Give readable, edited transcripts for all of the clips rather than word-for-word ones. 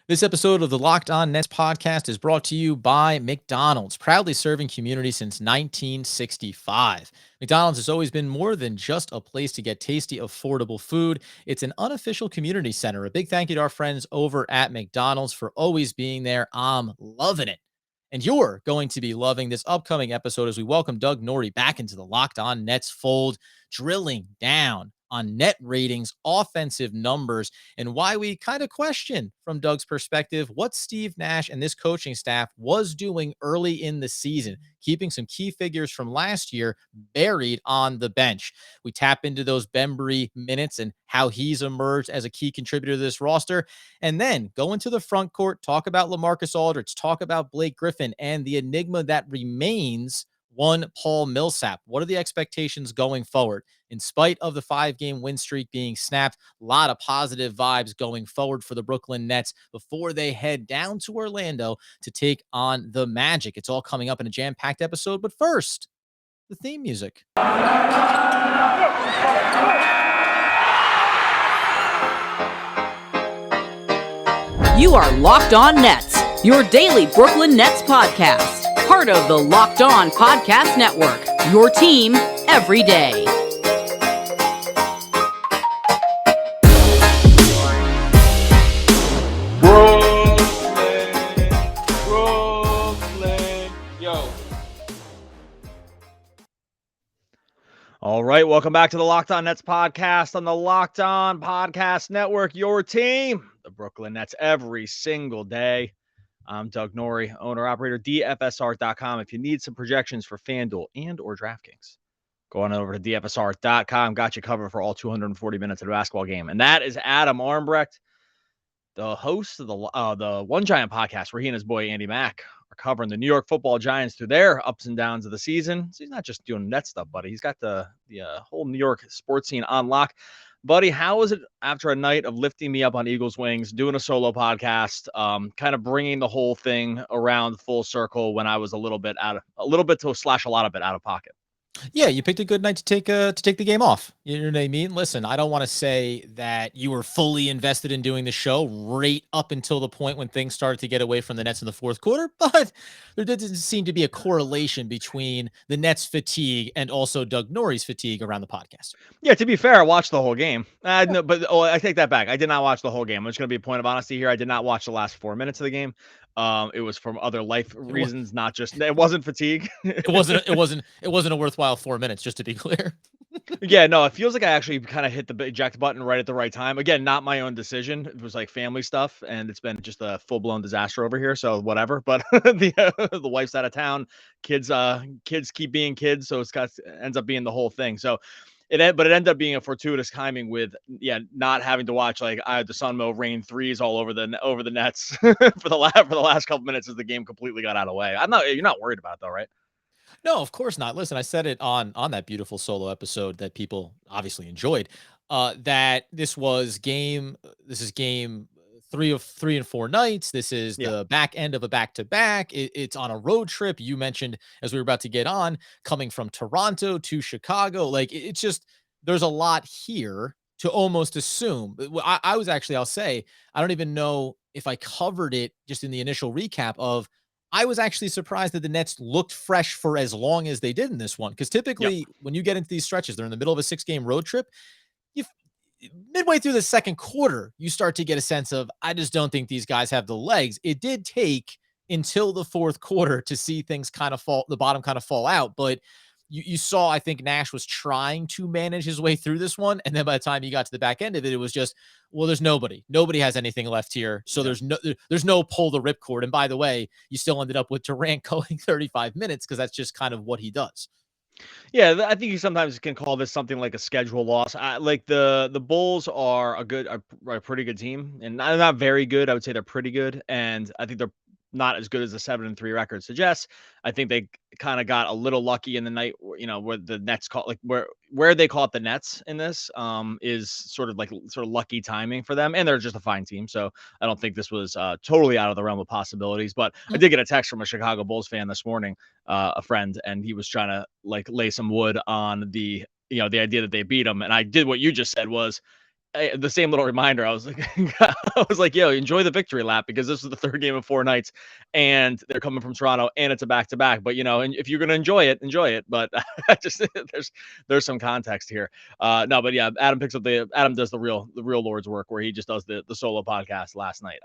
This episode of the Locked On Nets podcast is brought to you by McDonald's, proudly serving community since 1965. McDonald's has always been more than just a place to get tasty, affordable food. It's an unofficial community center. A big thank you to our friends over at McDonald's for always being there. I'm loving it. And you're going to be loving this upcoming episode as we welcome Doug Norrie back into the Locked On Nets fold, drilling down on net ratings, offensive numbers, and why we kind of question, from Doug's perspective, what Steve Nash and this coaching staff was doing early in the season, keeping some key figures from last year buried on the bench. We tap into those Bembry minutes and how he's emerged as a key contributor to this roster, and then go into the front court, talk about LaMarcus Aldridge, talk about Blake Griffin, and the enigma that remains one Paul Millsap. What are the expectations going forward? In spite of the 5-game win streak being snapped, a lot of positive vibes going forward for the Brooklyn Nets before they head down to Orlando to take on the Magic. It's all coming up in a jam-packed episode, but first, the theme music. You are Locked On Nets, your daily Brooklyn Nets podcast. Part of the Locked On Podcast Network, your team every day. Brooklyn, yo. All right, welcome back to the Locked On Nets podcast on the Locked On Podcast Network, your team, the Brooklyn Nets, every single day. I'm Doug Norrie, owner-operator, DFSR.com. If you need some projections for FanDuel and or DraftKings, go on over to DFSR.com. Got you covered for all 240 minutes of the basketball game. And that is Adam Armbrecht, the host of the One Giant podcast, where he and his boy Andy Mack are covering the New York Football Giants through their ups and downs of the season. So he's not just doing net stuff, buddy. He's got the whole New York sports scene on lock. Buddy, how was it after a night of lifting me up on Eagles wings, doing a solo podcast, kind of bringing the whole thing around full circle when I was a lot of bit out of pocket? Yeah, you picked a good night to take the game off. You know what I mean? Listen, I don't want to say that you were fully invested in doing the show right up until the point when things started to get away from the Nets in the fourth quarter, but there didn't seem to be a correlation between the Nets fatigue and also Doug Norrie's fatigue around the podcast. Yeah, to be fair, I watched the whole game. No, but I take that back. I did not watch the whole game. It's going to be a point of honesty here. I did not watch the last 4 minutes of the game. It was from other life reasons, not just it wasn't fatigue. It wasn't a worthwhile 4 minutes, just to be clear. Yeah, no, it feels like I actually kind of hit the eject button right at the right time. Again, not my own decision. It was like family stuff, and it's been just a full-blown disaster over here. So whatever. But the wife's out of town. Kids keep being kids, so ends up being the whole thing. So it ended up being a fortuitous timing with not having to watch like I had the sun mow rain threes all over the Nets for the last couple minutes as the game completely got out of the way. You're not worried about it though, right? No, of course not. Listen, I said it on that beautiful solo episode that people obviously enjoyed, that this is game 3 of 3 and 4 nights. This is the back end of a back-to-back. It's on a road trip. You mentioned, as we were about to get on, coming from Toronto to Chicago. Like, it's just, there's a lot here to almost assume. I'll say, I don't even know if I covered it just in the initial recap of, I was actually surprised that the Nets looked fresh for as long as they did in this one. Because typically when you get into these stretches, they're in the middle of a 6-game road trip. Midway through the second quarter, you start to get a sense of, I just don't think these guys have the legs. It did take until the fourth quarter to see things the bottom kind of fall out. But you saw, I think Nash was trying to manage his way through this one. And then by the time he got to the back end of it, it was just, well, there's nobody has anything left here. So there's no pull the ripcord. And by the way, you still ended up with Durant going 35 minutes because that's just kind of what he does. Yeah, I think you sometimes can call this something like a schedule loss. Like the Bulls are a pretty good team, and not very good. I would say they're pretty good, and I think they're not as good as the 7-3 record suggests. I think they kind of got a little lucky in the night, where the Nets call, like where they call it the Nets in this is sort of lucky timing for them. And they're just a fine team. So I don't think this was totally out of the realm of possibilities, but I did get a text from a Chicago Bulls fan this morning, a friend, and he was trying to lay some wood on the idea that they beat them. And I did what you just said was, the same little reminder. I was like, I was like, yo, enjoy the victory lap because this is the third game of 4 nights, and they're coming from Toronto, and it's a back to back. But and if you're gonna enjoy it, enjoy it. But just there's some context here. No, but yeah, Adam does the real Lord's work where he just does the solo podcast last night.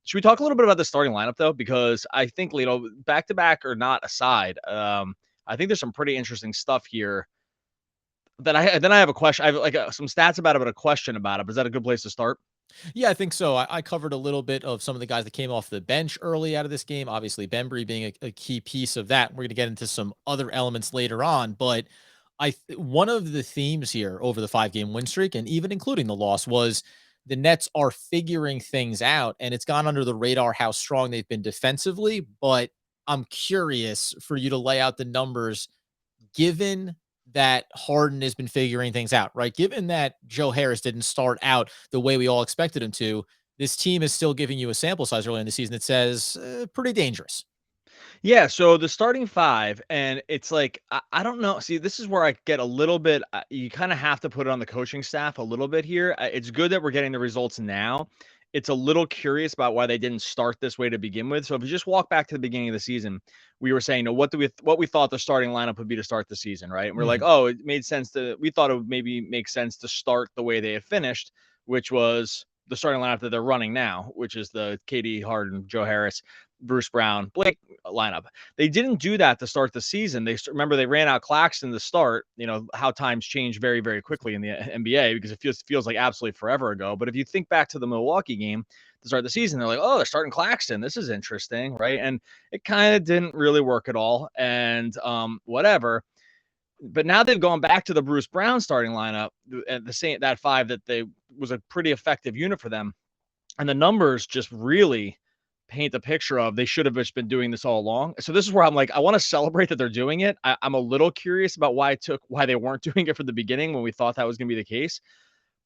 Should we talk a little bit about the starting lineup though? Because I think back to back or not aside, I think there's some pretty interesting stuff here. Then I have a question. I have like some stats about it, but a question about it. Is that a good place to start? Yeah, I think so. I covered a little bit of some of the guys that came off the bench early out of this game. Obviously, Bembry being a key piece of that. We're going to get into some other elements later on, but one of the themes here over the 5-game win streak, and even including the loss, was the Nets are figuring things out, and it's gone under the radar how strong they've been defensively. But I'm curious for you to lay out the numbers, given that Harden has been figuring things out, right? Given that Joe Harris didn't start out the way we all expected him to, this team is still giving you a sample size early in the season that says pretty dangerous. Yeah, so the starting five, and it's like I don't know. See, this is where I get a little bit. You kind of have to put it on the coaching staff a little bit here. It's good that we're getting the results now. It's a little curious about why they didn't start this way to begin with. So if you just walk back to the beginning of the season, we were saying, what we thought the starting lineup would be to start the season, right? And we're like, oh, it made sense we thought it would maybe make sense to start the way they had finished, which was the starting lineup that they're running now, which is the KD, Harden, Joe Harris, Bruce Brown, Blake lineup. They didn't do that to start the season. Remember they ran out Claxton to start. How times change very, very quickly in the NBA because it feels like absolutely forever ago. But if you think back to the Milwaukee game to start the season, they're like, oh, they're starting Claxton. This is interesting, right? And it kind of didn't really work at all. And whatever. But now they've gone back to the Bruce Brown starting lineup at that 5 that was a pretty effective unit for them. And the numbers just really paint the picture of they should have just been doing this all along. So this is where I'm like, I want to celebrate that they're doing it. I'm a little curious about why they weren't doing it from the beginning when we thought that was going to be the case.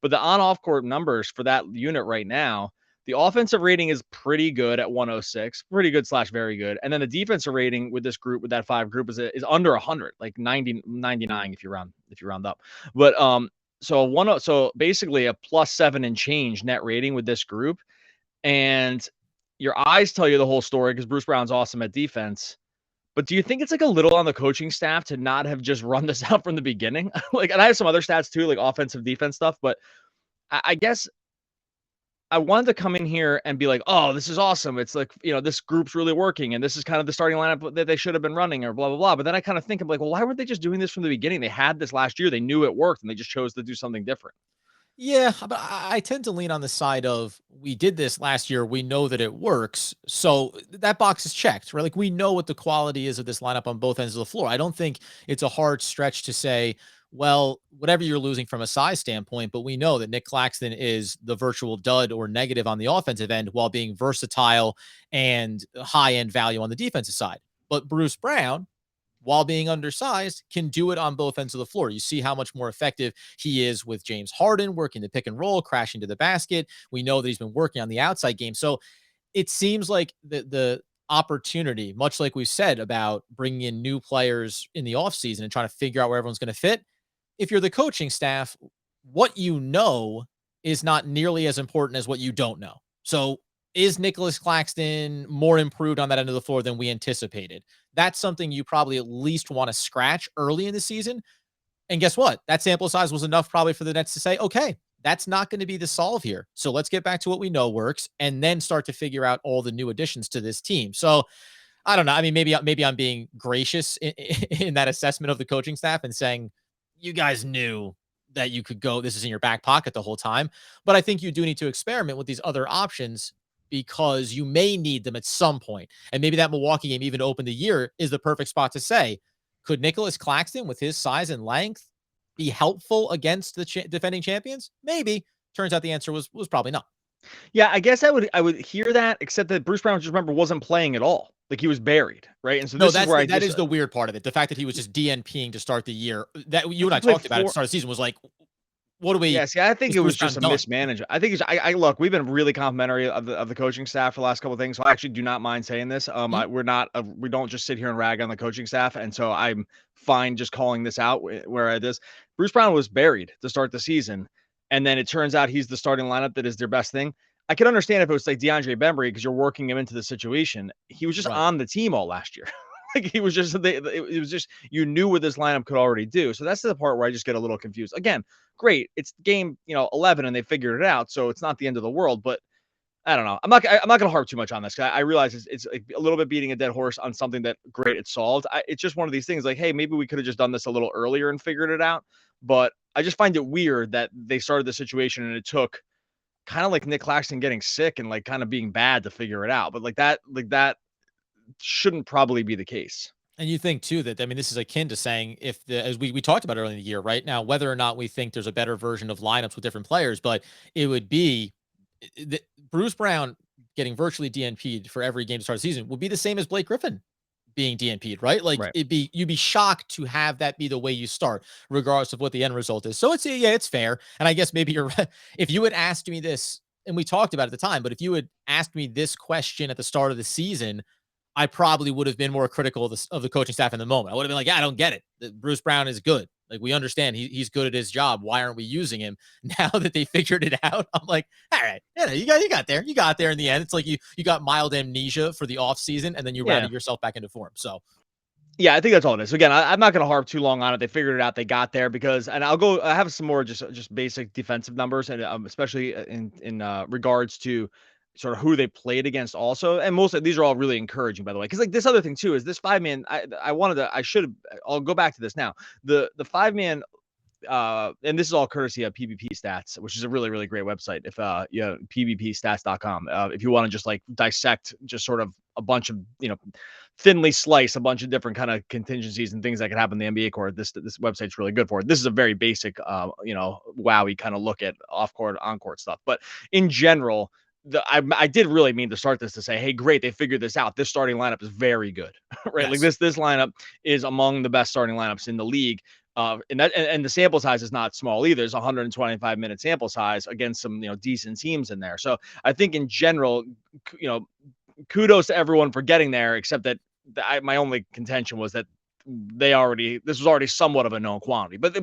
But the on-off court numbers for that unit right now, the offensive rating is pretty good at 106, pretty good / very good. And then the defensive rating with this group, with that 5 group, is under 100, like 90, 99 if you round up. But so basically a +7 and change net rating with this group. And your eyes tell you the whole story because Bruce Brown's awesome at defense. But do you think it's like a little on the coaching staff to not have just run this out from the beginning? And I have some other stats too, like offensive defense stuff. But I guess I wanted to come in here and be like, oh, this is awesome. It's like, this group's really working. And this is kind of the starting lineup that they should have been running or blah, blah, blah. But then I kind of think, I'm like, well, why weren't they just doing this from the beginning? They had this last year. They knew it worked and they just chose to do something different. Yeah, but I tend to lean on the side of we did this last year. We know that it works. So that box is checked, right? Like we know what the quality is of this lineup on both ends of the floor. I don't think it's a hard stretch to say, well, whatever you're losing from a size standpoint, but we know that Nick Claxton is the virtual dud or negative on the offensive end while being versatile and high end value on the defensive side. But Bruce Brown, while being undersized, can do it on both ends of the floor. You see how much more effective he is with James Harden working the pick and roll, crashing to the basket. We know that he's been working on the outside game. So it seems like the opportunity, much like we said about bringing in new players in the offseason and trying to figure out where everyone's going to fit. If you're the coaching staff, what you know is not nearly as important as what you don't know. So is Nicolas Claxton more improved on that end of the floor than we anticipated? That's something you probably at least want to scratch early in the season. And guess what? That sample size was enough probably for the Nets to say, okay, that's not going to be the solve here. So let's get back to what we know works and then start to figure out all the new additions to this team. So I don't know. I mean, maybe I'm being gracious in that assessment of the coaching staff and saying, you guys knew that you could go, this is in your back pocket the whole time. But I think you do need to experiment with these other options because you may need them at some point. And maybe that Milwaukee game, even to open the year, is the perfect spot to say, could Nicolas Claxton with his size and length be helpful against the defending champions? Maybe. Turns out the answer was probably not. Yeah, I guess I would hear that, except that Bruce Brown, just remember, wasn't playing at all. Like he was buried, right? And so this is where that is the weird part of it. The fact that he was just DNPing to start the year that you and I talked about at the start of the season was like, what do we? Yeah, see, I think it was just a mismanagement. I think I look, we've been really complimentary of the coaching staff for the last couple of things. So I actually do not mind saying this. We don't just sit here and rag on the coaching staff, and so I'm fine just calling this out where it is. Bruce Brown was buried to start the season, and then it turns out he's the starting lineup that is their best thing. I can understand if it was like DeAndre Bembry because you're working him into the situation. He was just Right. on the team all last year. Like he was just it was just you knew what this lineup could already do. So that's the part where I just get a little confused. Again, great. It's game, 11 and they figured it out. So it's not the end of the world, but I don't know. I'm not going to harp too much on this. I realize it's like a little bit beating a dead horse on something that great it's solved. It's just one of these things like, hey, maybe we could have just done this a little earlier and figured it out. But I just find it weird that they started the situation and it took kind of like Nick Claxton getting sick and like kind of being bad to figure it out. But like that shouldn't probably be the case. And you think too that, I mean, this is akin to saying if as we talked about earlier in the year, right now, whether or not we think there's a better version of lineups with different players, but it would be Bruce Brown getting virtually DNP'd for every game to start the season would be the same as Blake Griffin being DNP'd, right? Like Right. you'd be shocked to have that be the way you start, regardless of what the end result is. So yeah, it's fair. And I guess maybe you're right. If you had asked me this, and we talked about it at the time, but if you had asked me this question at the start of the season, I probably would have been more critical of the coaching staff in the moment. I would have been like, yeah, I don't get it. Bruce Brown is good. Like, we understand he's good at his job. Why aren't we using him? Now that they figured it out, I'm like, all right, yeah, you got there. You got there in the end. It's like you got mild amnesia for the off season, and then you Yeah. rounded yourself back into form. So Yeah, I think that's all it is. Again, I'm not going to harp too long on it. They figured it out. They got there because, and I have some more just basic defensive numbers, and especially in regards to sort of who they played against also. And most of these are all really encouraging, by the way, because like this other thing too is this 5-man. I'll go back to this now. The 5-man. And this is all courtesy of PvP Stats, which is a really, really great website. If PvPstats.com, if you want to just like dissect just sort of a bunch of, thinly slice a bunch of different kind of contingencies and things that can happen in the NBA court, this website's really good for it. This is a very basic, wowie kind of look at off court, on court stuff. But in general, I did really mean to start this to say, hey, great, they figured this out. This starting lineup is very good, right? Like yes, this lineup is among the best starting lineups in the league. And the sample size is not small either. There's a 125-minute sample size against some decent teams in there. So I think in general, kudos to everyone for getting there. Except that my only contention was that this was already somewhat of a known quantity. But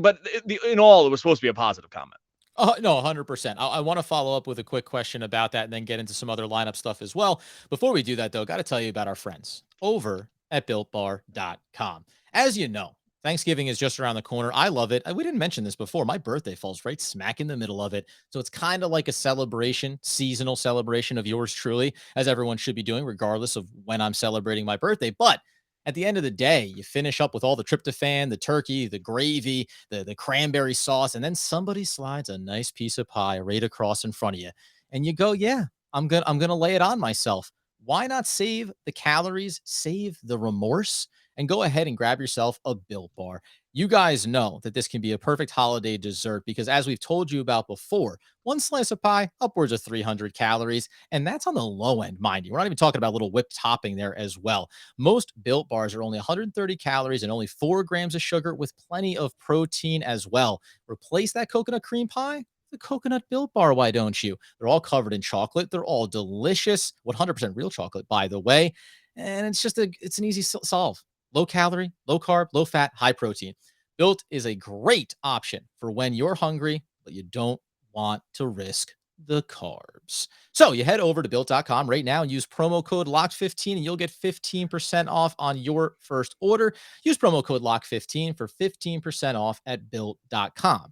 in all, it was supposed to be a positive comment. oh no, 100%. I want to follow up with a quick question about that, and then get into some other lineup stuff as well. Before we do that, though, got to tell you about our friends over at BuiltBar.com. As you know, Thanksgiving is just around the corner. I love it. We didn't mention this before. My birthday falls right smack in the middle of it. So it's kind of like a celebration, seasonal celebration of yours truly, as everyone should be doing, regardless of when I'm celebrating my birthday. But at the end of the day, you finish up with all the tryptophan, the turkey, the gravy, the cranberry sauce, and then somebody slides a nice piece of pie right across in front of you. And you go, yeah, I'm gonna lay it on myself. Why not save the calories, save the remorse, and go ahead and grab yourself a Built Bar? You guys know that this can be a perfect holiday dessert because, as we've told you about before, one slice of pie, upwards of 300 calories, and that's on the low end, mind you. We're not even talking about a little whipped topping there as well. Most Built Bars are only 130 calories and only 4 grams of sugar with plenty of protein as well. Replace that coconut cream pie, the coconut Built Bar, why don't you? They're all covered in chocolate. They're all delicious, 100% real chocolate, by the way. And it's an easy solve. Low calorie, low carb, low fat, high protein. Built is a great option for when you're hungry, but you don't want to risk the carbs. So you head over to built.com right now and use promo code LOCK15 and you'll get 15% off on your first order. Use promo code LOCK15 for 15% off at built.com.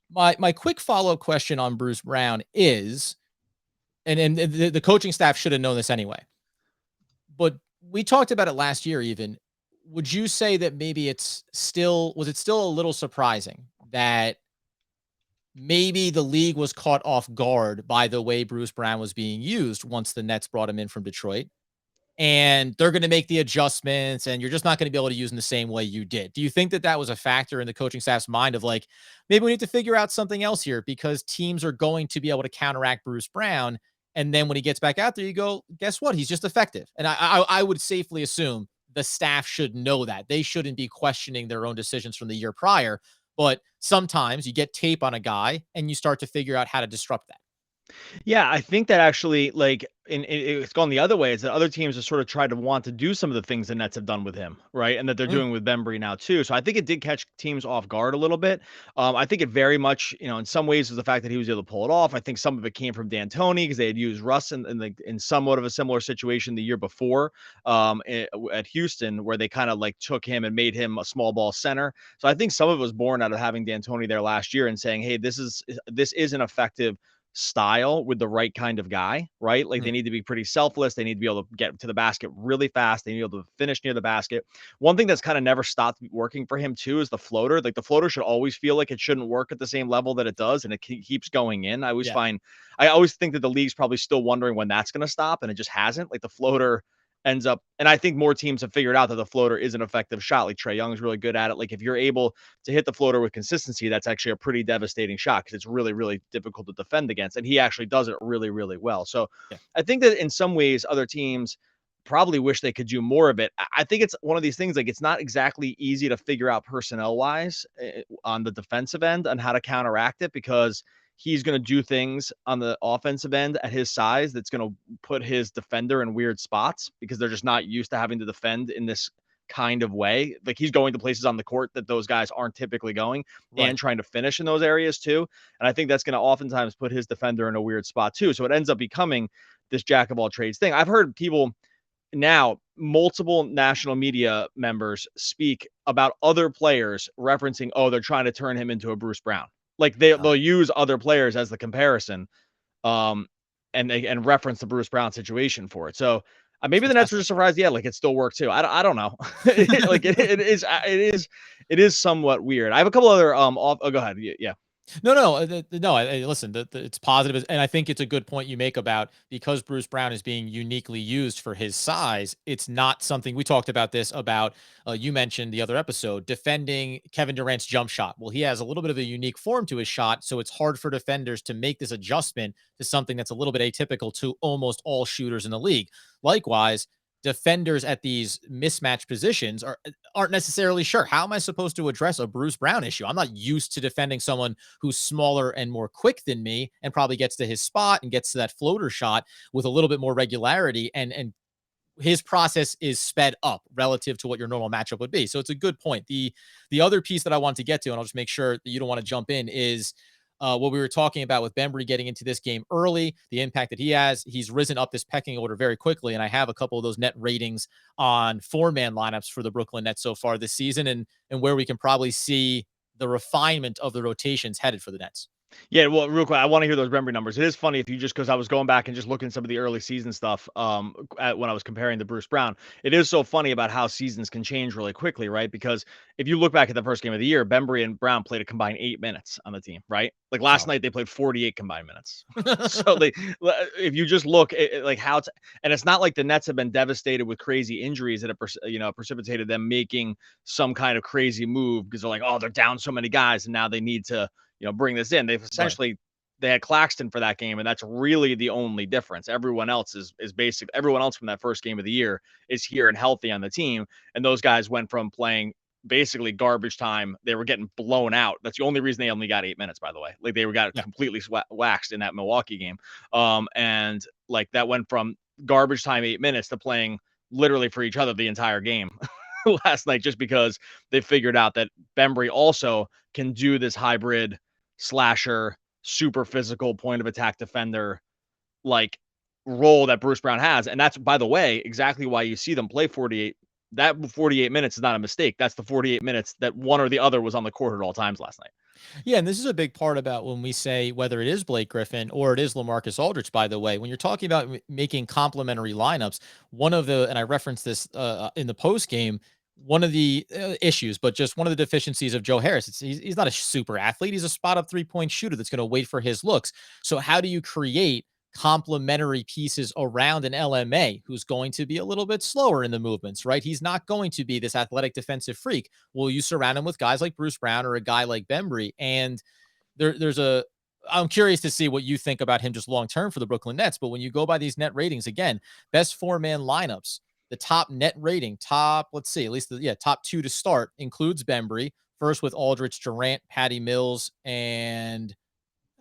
My quick follow-up question on Bruce Brown is, and the coaching staff should have known this anyway, but we talked about it last year even. Would you say that maybe was it still a little surprising that maybe the league was caught off guard by the way Bruce Brown was being used once the Nets brought him in from Detroit? And they're going to make the adjustments and you're just not going to be able to use them the same way you did. Do you think that that was a factor in the coaching staff's mind of like, maybe we need to figure out something else here because teams are going to be able to counteract Bruce Brown? And then when he gets back out there, you go, guess what? He's just effective. And I would safely assume the staff should know that. They shouldn't be questioning their own decisions from the year prior. But sometimes you get tape on a guy and you start to figure out how to disrupt that. Yeah, I think that actually, like, it's gone the other way. Is that other teams have sort of tried to want to do some of the things the Nets have done with him, right? And that they're Mm, doing with Bembry now too. So I think it did catch teams off guard a little bit. I think it very much, in some ways, was the fact that he was able to pull it off. I think some of it came from D'Antoni because they had used Russ in somewhat of a similar situation the year before, at Houston, where they kind of like took him and made him a small ball center. So I think some of it was born out of having D'Antoni there last year and saying, "Hey, this is an effective style with the right kind of guy," right? Like they mm, need to be pretty selfless. They need to be able to get to the basket really fast. They need to be able to finish near the basket. One thing that's kind of never stopped working for him too is the floater. Like the floater should always feel like it shouldn't work at the same level that it does, and it keeps going in. yeah. I always think that the league's probably still wondering when that's going to stop, and it just hasn't. Like the floater ends up, and I think more teams have figured out that the floater is an effective shot. Like Trae Young's really good at it. Like if you're able to hit the floater with consistency, that's actually a pretty devastating shot because it's really, really difficult to defend against. And he actually does it really, really well. So Yeah. I think that in some ways, other teams probably wish they could do more of it. I think it's one of these things like it's not exactly easy to figure out personnel wise on the defensive end on how to counteract it because he's going to do things on the offensive end at his size that's going to put his defender in weird spots because they're just not used to having to defend in this kind of way. Like he's going to places on the court that those guys aren't typically going Right. and trying to finish in those areas too. And I think that's going to oftentimes put his defender in a weird spot too. So it ends up becoming this jack of all trades thing. I've heard people now, multiple national media members speak about other players referencing, oh, they're trying to turn him into a Bruce Brown. Like they'll use other players as the comparison, um, and reference the Bruce Brown situation for it. So It's maybe the Nets were fantastic. just surprised. Yeah, like it still worked too. I don't know. Like it is somewhat weird. I have a couple other off. Oh, go ahead. Yeah. No. No. Listen, it's positive, and I think it's a good point you make about because Bruce Brown is being uniquely used for his size. It's not something we talked about. This about you mentioned the other episode defending Kevin Durant's jump shot. Well, he has a little bit of a unique form to his shot, so it's hard for defenders to make this adjustment to something that's a little bit atypical to almost all shooters in the league. Likewise, defenders at these mismatch positions aren't necessarily sure how am I supposed to address a Bruce Brown issue. I'm not used to defending someone who's smaller and more quick than me and probably gets to his spot and gets to that floater shot with a little bit more regularity and his process is sped up relative to what your normal matchup would be. So it's a good point. The other piece that I want to get to, and I'll just make sure that you don't want to jump in, is what we were talking about with Bembry getting into this game early, the impact that he has. He's risen up this pecking order very quickly, and I have a couple of those net ratings on 4-man lineups for the Brooklyn Nets so far this season, and where we can probably see the refinement of the rotations headed for the Nets. Yeah, well, real quick, I want to hear those memory numbers. It is funny if you just because I was going back and just looking at some of the early season stuff when I was comparing to Bruce Brown. It is so funny about how seasons can change really quickly, right? Because if you look back at the first game of the year, Bembry and Brown played a combined 8 minutes on the team, right? Like last So night they played 48 combined minutes. So if you just look at like how it's, and it's not like the Nets have been devastated with crazy injuries that have precipitated them making some kind of crazy move because they're like, oh, they're down so many guys and now they need to bring this in. right. They had Claxton for that game, and that's really the only difference. Everyone else is basic. Everyone else from that first game of the year is here and healthy on the team, and those guys went from playing basically garbage time. They were getting blown out. That's the only reason they only got 8 minutes, by the way. Like they got Yeah. completely waxed in that Milwaukee game, and like that went from garbage time 8 minutes to playing literally for each other the entire game last night, just because they figured out that Bembry also can do this hybrid slasher, super physical point of attack defender like role that Bruce Brown has. And that's, by the way, exactly why you see them play 48. That 48 minutes is not a mistake. That's the 48 minutes that one or the other was on the court at all times last night. Yeah, and this is a big part about when we say whether it is Blake Griffin or it is LaMarcus Aldridge, by the way, when you're talking about making complementary lineups, one of the, and I referenced this in the post game, one of the issues, but just one of the deficiencies of Joe Harris, he's not a super athlete. He's a spot up 3-point shooter that's going to wait for his looks. So how do you create complementary pieces around an LMA who's going to be a little bit slower in the movements, right? He's not going to be this athletic defensive freak. Well, you surround him with guys like Bruce Brown or a guy like Bembry, and there's a. I'm curious to see what you think about him just long term for the Brooklyn Nets. But when you go by these net ratings again, best 4-man lineups, the top net rating, top let's see, at least top two to start includes Bembry. First with Aldridge, Durant, Patty Mills, and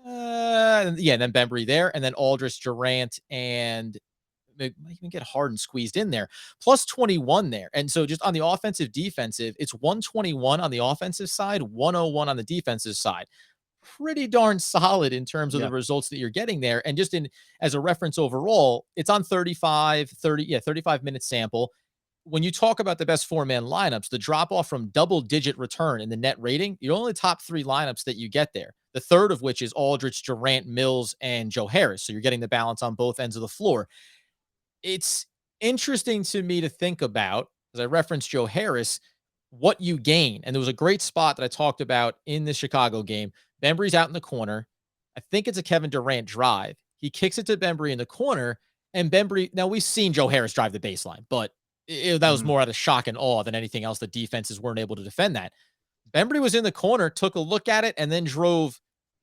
Yeah, and then Bembry there, and then Aldridge, Durant, and might even get Harden squeezed in there. Plus 21 there. And so just on the offensive, defensive, it's 121 on the offensive side, 101 on the defensive side. Pretty darn solid in terms of the Yeah. results that you're getting there. And just in as a reference overall, it's on 35 minute sample. When you talk about the best four-man lineups, the drop off from double-digit return in the net rating, the only top three lineups that you get there. The third of which is Aldridge, Durant, Mills, and Joe Harris. So you're getting the balance on both ends of the floor. It's interesting to me to think about, as I referenced Joe Harris, what you gain. And there was a great spot that I talked about in the Chicago game. Bembry's out in the corner. I think it's a Kevin Durant drive. He kicks it to Bembry in the corner, and Bembry. Now we've seen Joe Harris drive the baseline, but that was more out of shock and awe than anything else. The defenses weren't able to defend that. Bembry was in the corner, took a look at it, and then drove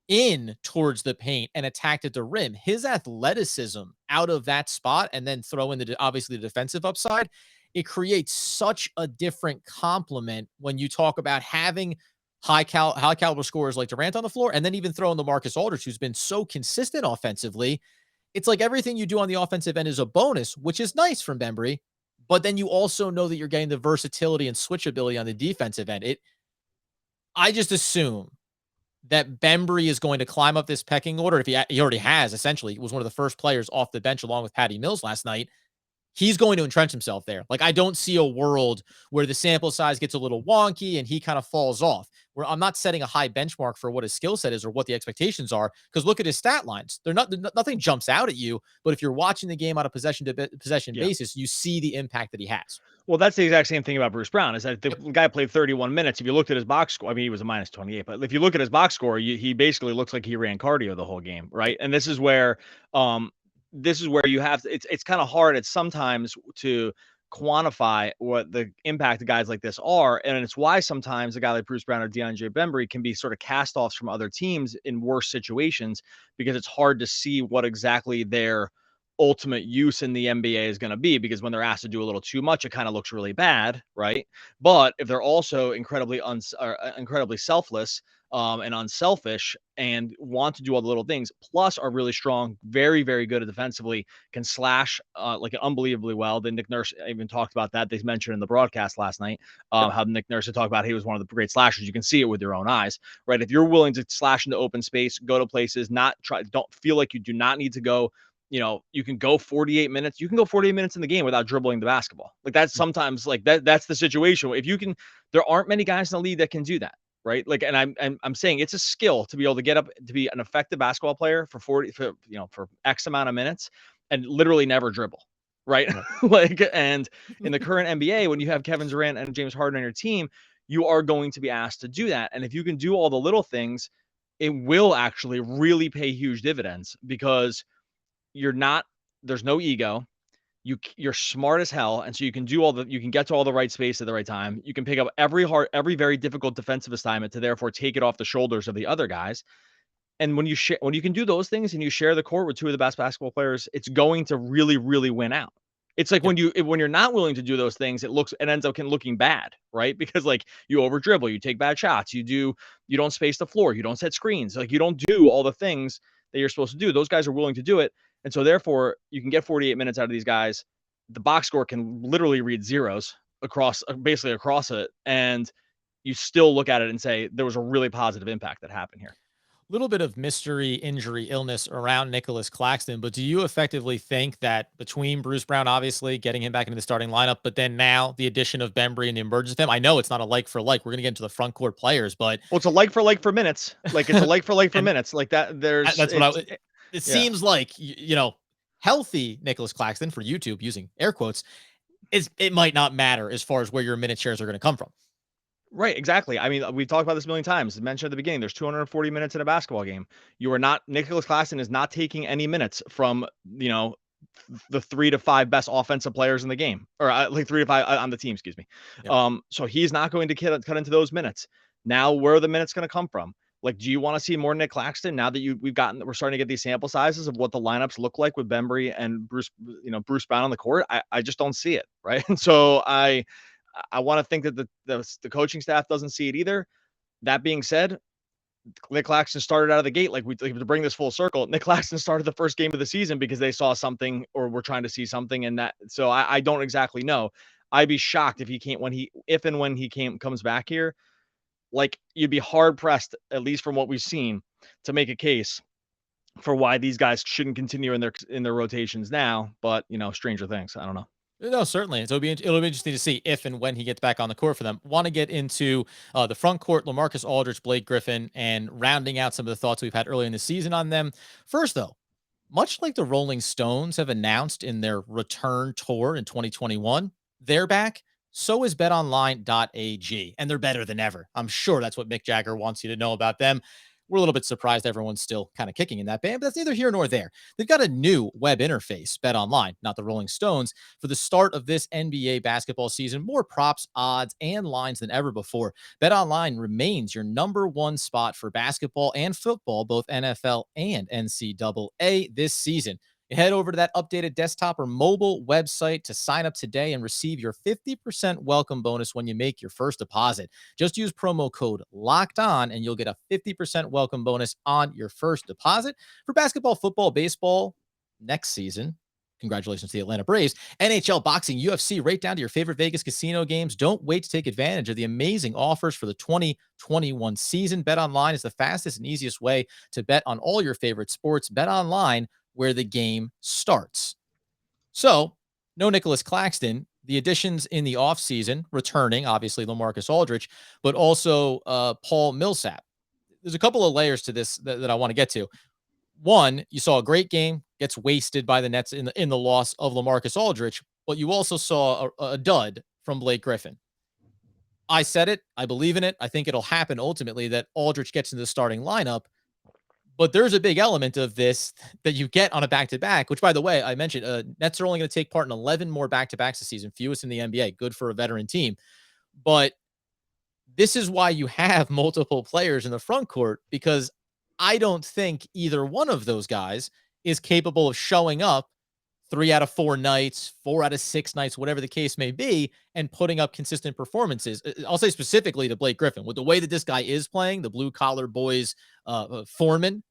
in towards the paint and attacked at the rim. His athleticism out of that spot and then throw in obviously the defensive upside, it creates such a different complement when you talk about having high caliber scorers like Durant on the floor, and then even throwing the Marcus Aldridge, who's been so consistent offensively. It's like everything you do on the offensive end is a bonus, which is nice from Bembry, but then you also know that you're getting the versatility and switchability on the defensive end. I just assume that Bembry is going to climb up this pecking order. If he already has, essentially, he was one of the first players off the bench along with Patty Mills last night. He's going to entrench himself there. Like, I don't see a world where the sample size gets a little wonky and he kind of falls off. Where I'm not setting a high benchmark for what his skill set is or what the expectations are, because look at his stat lines. Nothing jumps out at you, but if you're watching the game on a possession to possession basis, you see the impact that he has. Well, that's the exact same thing about Bruce Brown, is that the guy played 31 minutes. If you looked at his box score, I mean, he was a minus 28, but if you look at his box score, he basically looks like he ran cardio the whole game, right? And this is where you have to, it's kind of hard at sometimes to quantify what the impact of guys like this are. And it's why sometimes a guy like Bruce Brown or DeAndre Bembry can be sort of cast offs from other teams in worse situations, because it's hard to see what exactly their ultimate use in the NBA is going to be, because when they're asked to do a little too much, it kind of looks really bad, right? But if they're also incredibly selfless and unselfish and want to do all the little things, plus are really strong, very, very good at defensively, can slash like unbelievably well. Then Nick Nurse even talked about that. They mentioned in the broadcast last night how Nick Nurse had talked about he was one of the great slashers. You can see it with your own eyes, right? If you're willing to slash into open space, go to places, don't feel like you do not need to go. You can go 48 minutes. You can go 48 minutes in the game without dribbling the basketball. Like, that's sometimes like that's the situation. If you can, there aren't many guys in the league that can do that, right? Like, and I'm saying it's a skill to be able to get up to be an effective basketball player for X amount of minutes and literally never dribble, right? Like, and in the current NBA, when you have Kevin Durant and James Harden on your team, you are going to be asked to do that. And if you can do all the little things, it will actually really pay huge dividends, because there's no ego. You're smart as hell. And so you can get to all the right space at the right time. You can pick up every very difficult defensive assignment to therefore take it off the shoulders of the other guys. And when you can do those things and you share the court with two of the best basketball players, it's going to really, really win out. It's like when you're not willing to do those things, it ends up looking bad, right? Because like you over dribble, you take bad shots, you don't space the floor, you don't set screens, like you don't do all the things that you're supposed to do. Those guys are willing to do it. And so therefore you can get 48 minutes out of these guys. The box score can literally read zeros basically across it. And you still look at it and say, there was a really positive impact that happened here. Little bit of mystery, injury, illness around Nicolas Claxton, but do you effectively think that between Bruce Brown, obviously getting him back into the starting lineup, but then now the addition of Bembry and the emergence of him, I know it's not a like for like, we're going to get into the front court players, but well, it's a like for minutes. Like it's a like for minutes like that. That's what it seems like, healthy Nicolas Claxton, for YouTube using air quotes, it might not matter as far as where your minute shares are going to come from. Right, exactly. I mean, we've talked about this a million times. I mentioned at the beginning, there's 240 minutes in a basketball game. Nicolas Claxton is not taking any minutes from, the 3 to 5 best offensive players in the game, or like 3 to 5 on the team, excuse me. Yep. So he's not going to cut into those minutes. Now, where are the minutes going to come from? Like, do you want to see more Nick Claxton now that we're starting to get these sample sizes of what the lineups look like with Bembry and Bruce Brown on the court? I just don't see it. Right. And so I want to think that the coaching staff doesn't see it either. That being said, Nick Claxton started out of the gate, like to bring this full circle. Nick Claxton started the first game of the season because they saw something or were trying to see something, and that. So I don't exactly know. I'd be shocked if if and when he comes back here. Like, you'd be hard pressed, at least from what we've seen, to make a case for why these guys shouldn't continue in their rotations now. But stranger things. I don't know. No, certainly. So it'll be interesting to see if and when he gets back on the court for them. Want to get into the front court, LaMarcus Aldridge, Blake Griffin, and rounding out some of the thoughts we've had earlier in the season on them. First, though, much like the Rolling Stones have announced in their return tour in 2021, they're back. So is betonline.ag, and they're better than ever. I'm sure that's what Mick Jagger wants you to know about them. We're a little bit surprised everyone's still kind of kicking in that band, but that's neither here nor there. They've got a new web interface, BetOnline, not the Rolling Stones, for the start of this NBA basketball season. More props, odds, and lines than ever before. BetOnline remains your number one spot for basketball and football, both NFL and NCAA this season. Head over to that updated desktop or mobile website to sign up today and receive your 50% welcome bonus when you make your first deposit. Just use promo code LOCKED ON and you'll get a 50% welcome bonus on your first deposit. For basketball, football, baseball next season, congratulations to the Atlanta Braves, NHL, boxing, UFC, right down to your favorite Vegas casino games. Don't wait to take advantage of the amazing offers for the 2021 season. BetOnline is the fastest and easiest way to bet on all your favorite sports. BetOnline, where the game starts. So, no Nicolas Claxton. The additions in the offseason, returning, obviously, LaMarcus Aldridge, but also Paul Millsap. There's a couple of layers to this that I want to get to. One, you saw a great game, gets wasted by the Nets in the loss of LaMarcus Aldridge, but you also saw a dud from Blake Griffin. I said it. I believe in it. I think it'll happen ultimately that Aldridge gets into the starting lineup. But there's a big element of this that you get on a back-to-back, which, by the way, I mentioned, Nets are only going to take part in 11 more back-to-backs this season, fewest in the NBA. Good for a veteran team. But this is why you have multiple players in the front court, because I don't think either one of those guys is capable of showing up 3 out of 4 nights, 4 out of 6 nights, whatever the case may be, and putting up consistent performances. I'll say specifically to Blake Griffin, with the way that this guy is playing, the blue collar boys foreman,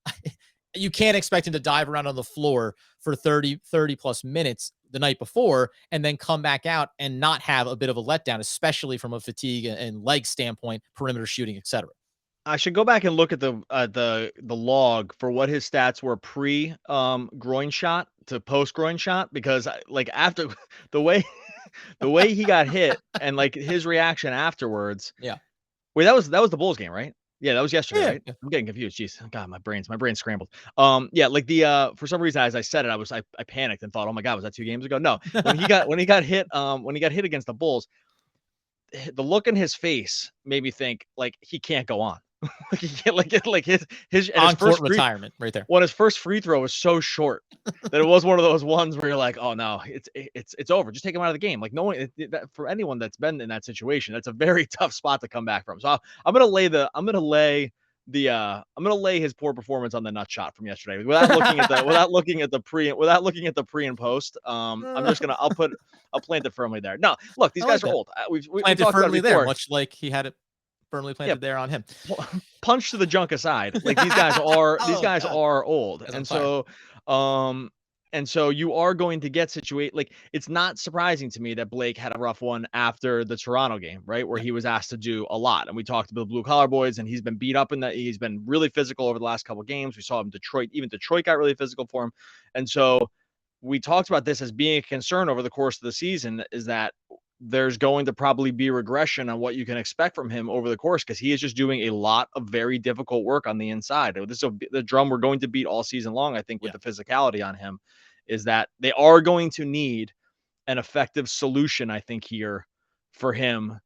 you can't expect him to dive around on the floor for 30 plus minutes the night before and then come back out and not have a bit of a letdown, especially from a fatigue and leg standpoint, perimeter shooting, etc. I should go back and look at the log for what his stats were pre groin shot to post groin shot, because like after the way he got hit and like his reaction afterwards. Yeah. Wait, that was the Bulls game, right? Yeah, that was yesterday, right? Yeah. I'm getting confused. Jeez, God, my brain scrambled. Yeah, like for some reason as I said it, I panicked and thought, oh my God, was that 2 games ago? No, when he got hit against the Bulls, the look in his face made me think like he can't go on. Like he can't, like his on-court retirement right there. When his first free throw was so short that it was one of those ones where you're like, oh no, it's over. Just take him out of the game. Like no one, for anyone that's been in that situation, that's a very tough spot to come back from. So I'm gonna lay his poor performance on the nut shot from yesterday without looking at the pre and post. I'll plant it firmly there. No, look, these guys are old. We've planted talked firmly about it before. there, much like he had it firmly planted there on him. Punch to the junk aside, like these guys are old, and so you are going to get like it's not surprising to me that Blake had a rough one after the Toronto game, right, where he was asked to do a lot, and we talked about the blue collar boys, and he's been beat up he's been really physical over the last couple of games. We saw him Detroit got really physical for him, and so we talked about this as being a concern over the course of the season, is that there's going to probably be regression on what you can expect from him over the course, because he is just doing a lot of very difficult work on the inside. This is the drum we're going to beat all season long, I think, with the physicality on him, is that they are going to need an effective solution, I think, here for him.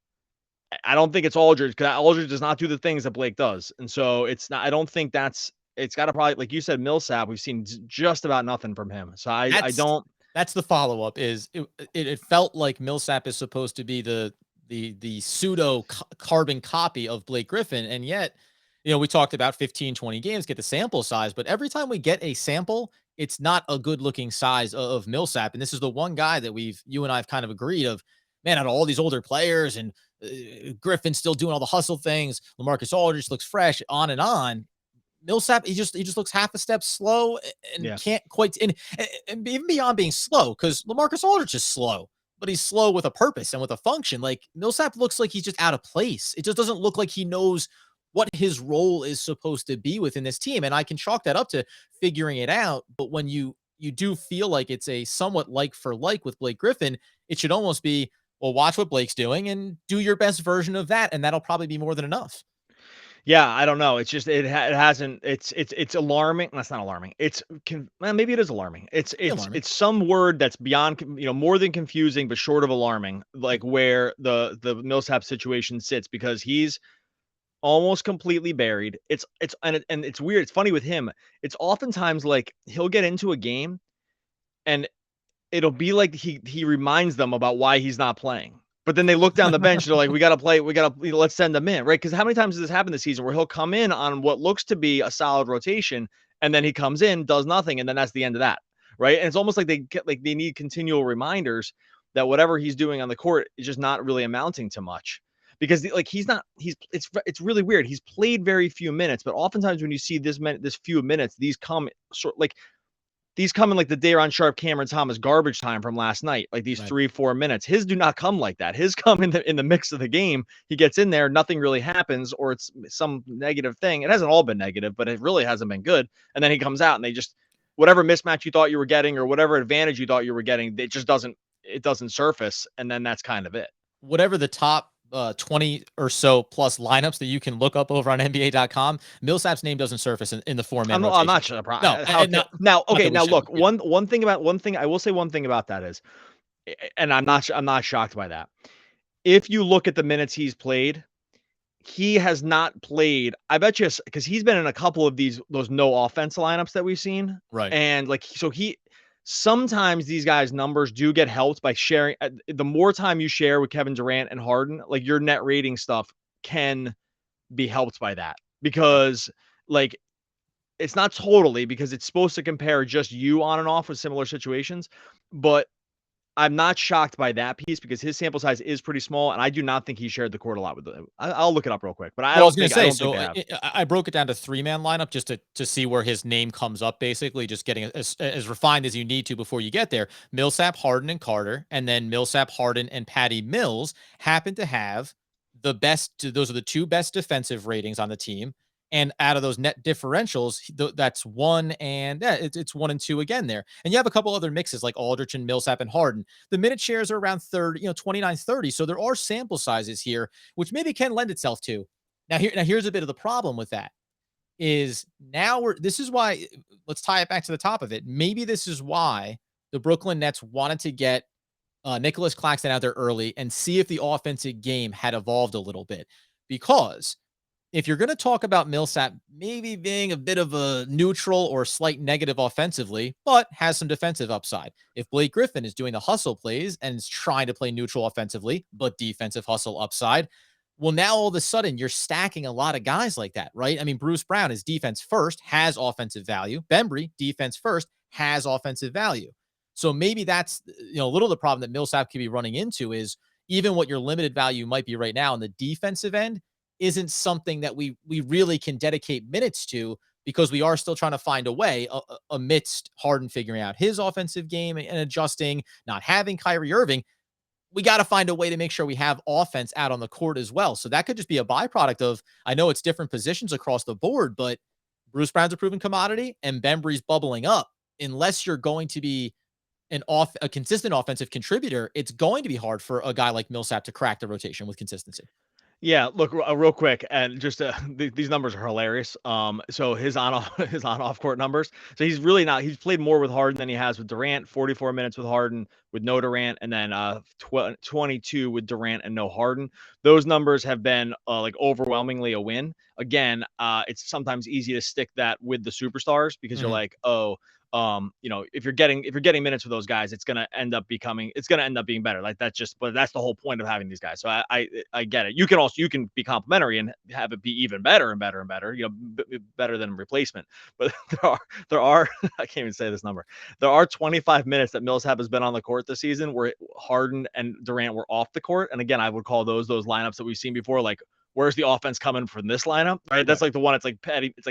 I don't think it's Aldridge, because Aldridge does not do the things that Blake does. And so it's not, I don't think it's got to probably, like you said, Millsap, we've seen just about nothing from him. So I don't. That's the follow-up. Is it felt like Millsap is supposed to be the pseudo carbon copy of Blake Griffin, and yet, we talked about 15, 20 games, get the sample size, but every time we get a sample, it's not a good-looking size of Millsap. And this is the one guy that you and I have kind of agreed of, man, out of all these older players and Griffin's still doing all the hustle things. LaMarcus Aldridge looks fresh, on and on. Millsap, he just looks half a step slow and can't quite, and even beyond being slow, because LaMarcus Aldridge is slow, but he's slow with a purpose and with a function. Like, Millsap looks like he's just out of place. It just doesn't look like he knows what his role is supposed to be within this team. And I can chalk that up to figuring it out. But when you do feel like it's a somewhat like for like with Blake Griffin, it should almost be, well, watch what Blake's doing and do your best version of that, and that'll probably be more than enough. Yeah, I don't know. It's just it hasn't. It's alarming. That's not alarming. Well, maybe it is alarming. It's some word that's beyond, more than confusing, but short of alarming. Like where the Millsap situation sits, because he's almost completely buried. It's weird. It's funny with him. It's oftentimes like he'll get into a game, and it'll be like he reminds them about why he's not playing. But then they look down the bench, they're like, we got to play. Let's send them in, right? Because how many times has this happened this season where he'll come in on what looks to be a solid rotation, and then he comes in, does nothing, and then that's the end of that, right? And it's almost like they need continual reminders that whatever he's doing on the court is just not really amounting to much. Because it's really weird. He's played very few minutes, but oftentimes when you see this few minutes, these come in like the Day'Ron Sharpe, Cameron Thomas garbage time from last night, like these 3-4 minutes. His do not come like that. His come in the mix of the game. He gets in there, nothing really happens, or it's some negative thing. It hasn't all been negative, but it really hasn't been good. And then he comes out and they just, whatever mismatch you thought you were getting or whatever advantage you thought you were getting, it doesn't surface. And then that's kind of it. Whatever the top 20 or so plus lineups that you can look up over on NBA.com, Millsap's name doesn't surface in the 4-man rotation. I'm not sure. Now look, one thing I will say one thing about that is, and I'm not shocked by that. If you look at the minutes he's played, he has not played. I bet you, because he's been in a couple of those no offense lineups that we've seen, right? And sometimes these guys' numbers do get helped by sharing. The more time you share with Kevin Durant and Harden, like your net rating stuff can be helped by that, because like it's not totally, because it's supposed to compare just you on and off with similar situations, but I'm not shocked by that piece because his sample size is pretty small, and I do not think he shared the court a lot with them. I'll look it up real quick, but I was going to say, so I broke it down to 3-man lineup just to see where his name comes up, basically just getting as refined as you need to before you get there. Millsap, Harden, and Carter, and then Millsap, Harden, and Patty Mills happen to have the best. Those are the two best defensive ratings on the team. And out of those net differentials, that's 1 and it's 1 and 2 again there. And you have a couple other mixes like Aldridge and Millsap and Harden. The minute shares are around 30, 29, 30. So there are sample sizes here, which maybe can lend itself to. Now here's a bit of the problem with that is this is why, let's tie it back to the top of it. Maybe this is why the Brooklyn Nets wanted to get Nicolas Claxton out there early and see if the offensive game had evolved a little bit, because if you're going to talk about Millsap maybe being a bit of a neutral or slight negative offensively, but has some defensive upside, if Blake Griffin is doing the hustle plays and is trying to play neutral offensively, but defensive hustle upside, well, now all of a sudden you're stacking a lot of guys like that, right? I mean, Bruce Brown is defense first, has offensive value. Bembry, defense first, has offensive value. So maybe that's, a little of the problem that Millsap could be running into is even what your limited value might be right now on the defensive end isn't something that we really can dedicate minutes to, because we are still trying to find a way amidst Harden figuring out his offensive game and adjusting, not having Kyrie Irving. We got to find a way to make sure we have offense out on the court as well. So that could just be a byproduct of, I know it's different positions across the board, but Bruce Brown's a proven commodity and Bembry's bubbling up. Unless you're going to be a consistent offensive contributor, it's going to be hard for a guy like Millsap to crack the rotation with consistency. Yeah, look, real quick, and just these numbers are hilarious. So his off court numbers. So he's played more with Harden than he has with Durant. 44 minutes with Harden with no Durant, and then 22 with Durant and no Harden. Those numbers have been like overwhelmingly a win. Again, it's sometimes easy to stick that with the superstars because you're like, oh, if you're getting minutes with those guys, it's gonna end up being better. Like but that's the whole point of having these guys. So I get it. You can be complimentary and have it be even better and better and better. Better than replacement. But there are I can't even say this number. There are 25 minutes that Millsap has been on the court this season where Harden and Durant were off the court. And again, I would call those lineups that we've seen before. Like, where's the offense coming from this lineup? Right. That's like the one. It's like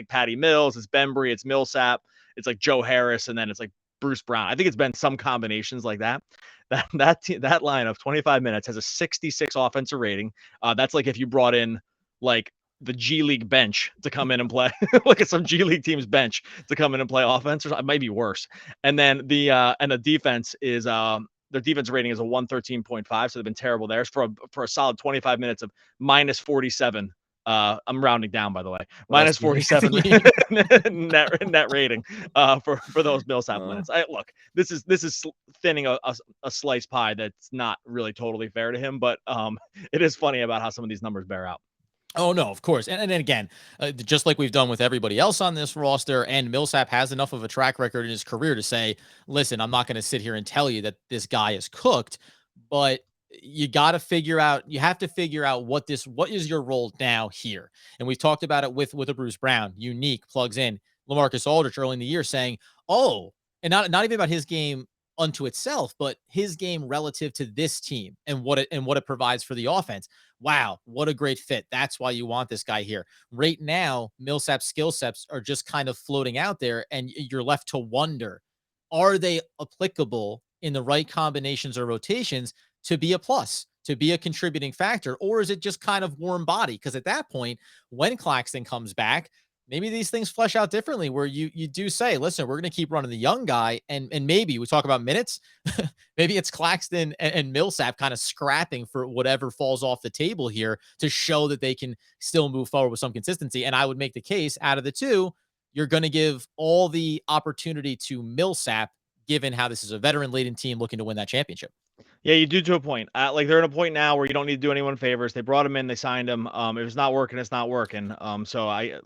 Patty Mills. It's Bembry. It's Millsap. It's like Joe Harris, and then it's like Bruce Brown. I think it's been some combinations like that. That line of 25 minutes has a 66 offensive rating. That's like if you brought in like the G League bench to come in and play, like some G League team's bench to come in and play offense, or it might be worse. And then the defense is their defense rating is a 113.5, so they've been terrible there. For a solid 25 minutes of minus 47. I'm rounding down, by the way. Minus 47 net rating for those Millsap minutes. Look, this is thinning a slice pie that's not really totally fair to him, but it is funny about how some of these numbers bear out. Oh, no, of course. And then again, just like we've done with everybody else on this roster, and Millsap has enough of a track record in his career to say, listen, I'm not going to sit here and tell you that this guy is cooked, but you have to figure out what is your role now here. And we've talked about it with a Bruce Brown, unique, plugs in. LaMarcus Aldridge early in the year saying, oh, and not even about his game unto itself, but his game relative to this team and what it provides for the offense. Wow, what a great fit. That's why you want this guy here. Right now, Millsap's skill sets are just kind of floating out there, and you're left to wonder, are they applicable in the right combinations or rotations to be a plus, to be a contributing factor, or is it just kind of warm body? Because at that point, when Claxton comes back, maybe these things flesh out differently where you do say, listen, we're going to keep running the young guy. And maybe we talk about minutes. Maybe it's Claxton and Millsap kind of scrapping for whatever falls off the table here to show that they can still move forward with some consistency. And I would make the case out of the two, you're going to give all the opportunity to Millsap, given how this is a veteran laden team looking to win that championship. Yeah, you do to a point. Like they're at a point now where you don't need to do anyone favors. They brought him in, they signed him. If it's not working, it's not working. So I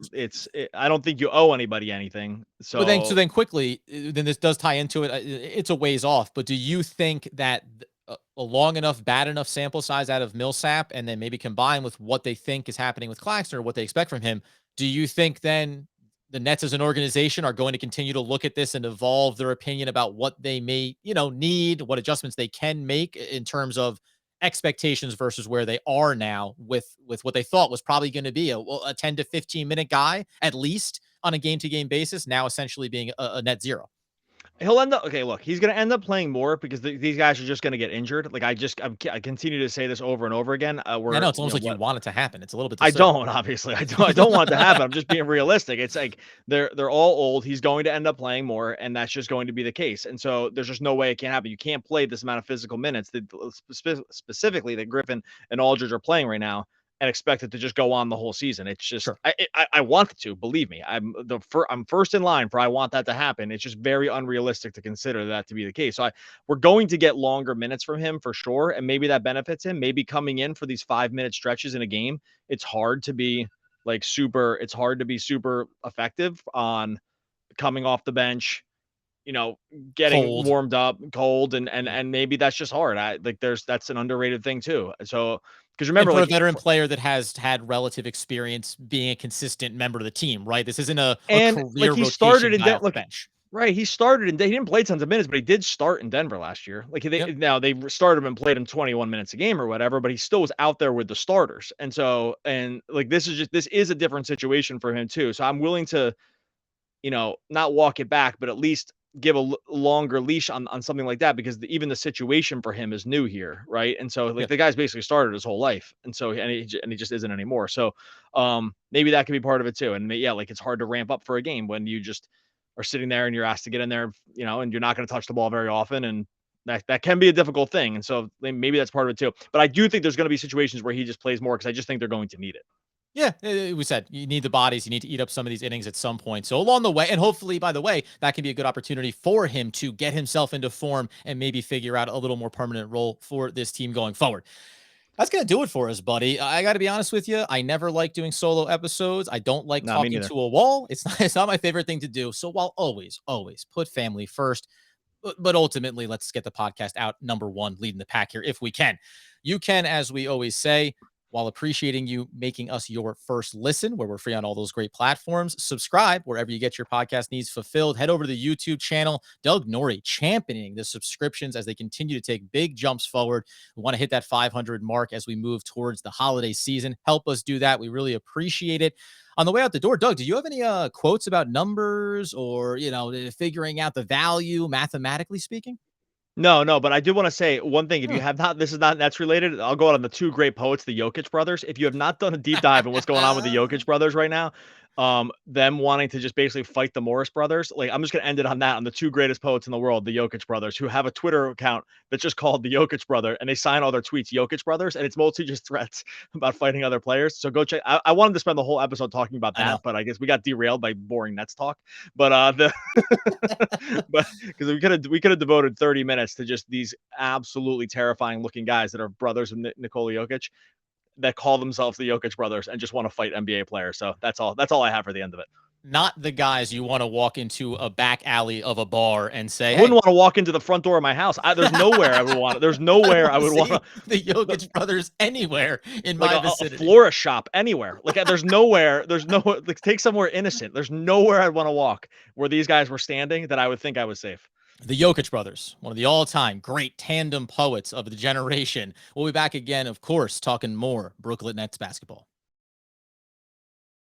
don't think you owe anybody anything. So then quickly, then this does tie into it. It's a ways off, but do you think that a long enough, bad enough sample size out of Millsap, and then maybe combined with what they think is happening with Claxton or what they expect from him, do you think then the Nets as an organization are going to continue to look at this and evolve their opinion about what they may, need, what adjustments they can make in terms of expectations versus where they are now with what they thought was probably going to be a 10 to 15 minute guy, at least on a game to game basis, now essentially being a net zero? He'll end up look, he's going to end up playing more because these guys are just going to get injured. Like I continue to say this over and over again. I know it's almost like you want it to happen. It's a little bit. I don't, obviously. I don't want it to happen. I'm just being realistic. It's like they're all old. He's going to end up playing more, and that's just going to be the case. And so there's just no way it can't happen. You can't play this amount of physical minutes that specifically that Griffin and Aldridge are playing right now and expect it to just go on the whole season. It's just, sure. I want it to, believe me. I'm first in line for I want that to happen. It's just very unrealistic to consider that to be the case. So we're going to get longer minutes from him for sure, and maybe that benefits him. Maybe coming in for these 5-minute stretches in a game, it's hard to be super effective on coming off the bench, getting cold. Warmed up, cold, and maybe that's just hard. That's an underrated thing too. So. Because remember, for a veteran player that has had relative experience being a consistent member of the team, right? This isn't a career he started in bench. Right, he started and he didn't play tons of minutes, but he did start in Denver last year. Now they started him and played him 21 minutes a game or whatever, but he still was out there with the starters. And so, this is a different situation for him too. So I'm willing to, not walk it back, but at least give a longer leash on something like that, because even the situation for him is new here, right? And so the guy's basically started his whole life, and so and he just isn't anymore. So maybe that could be part of it too. And it's hard to ramp up for a game when you just are sitting there and you're asked to get in there, and you're not going to touch the ball very often, and that can be a difficult thing. And so maybe that's part of it too. But I do think there's going to be situations where he just plays more, because I just think they're going to need it. Yeah, we said you need the bodies. You need to eat up some of these innings at some point. So along the way, and hopefully, by the way, that can be a good opportunity for him to get himself into form and maybe figure out a little more permanent role for this team going forward. That's going to do it for us, buddy. I got to be honest with you. I never like doing solo episodes. I don't like No, me talking neither. to a wall. It's not my favorite thing to do. So while always put family first, but ultimately, let's get the podcast out number one, leading the pack here if we can. You can, as we always say, while appreciating you making us your first listen, where we're free on all those great platforms. Subscribe wherever you get your podcast needs fulfilled. Head over to the YouTube channel. Doug Norrie championing the subscriptions as they continue to take big jumps forward. We want to hit that 500 mark as we move towards the holiday season. Help us do that. We really appreciate it. On the way out the door, Doug, do you have any quotes about numbers or, figuring out the value mathematically speaking? No, but I do want to say one thing. If you Hmm. have not, this is not Nets related. I'll go out on the two great poets, the Jokic brothers. If you have not done a deep dive in what's going on with the Jokic brothers right now, them wanting to just basically fight the Morris brothers, like I'm just gonna end it on that, on the two greatest poets in the world, the Jokic brothers, who have a Twitter account that's just called the Jokic brother, and they sign all their tweets Jokic brothers, and it's mostly just threats about fighting other players. So go check. I wanted to spend the whole episode talking about I know. that, but I guess we got derailed by boring Nets talk. But but because we could have devoted 30 minutes to just these absolutely terrifying looking guys that are brothers of Nikola Jokic that call themselves the Jokic brothers and just want to fight NBA players. So that's all I have for the end of it. Not the guys you want to walk into a back alley of a bar and say, I wouldn't hey, want to walk into the front door of my house. There's nowhere I would want it. There's nowhere I would want to, the Jokic brothers anywhere in like my a vicinity. florist shop anywhere. Like there's nowhere. There's no like take somewhere innocent. There's nowhere I'd want to walk where these guys were standing that I would think I was safe. The Jokic brothers, one of the all-time great tandem poets of the generation. We'll be back again, of course, talking more Brooklyn Nets basketball.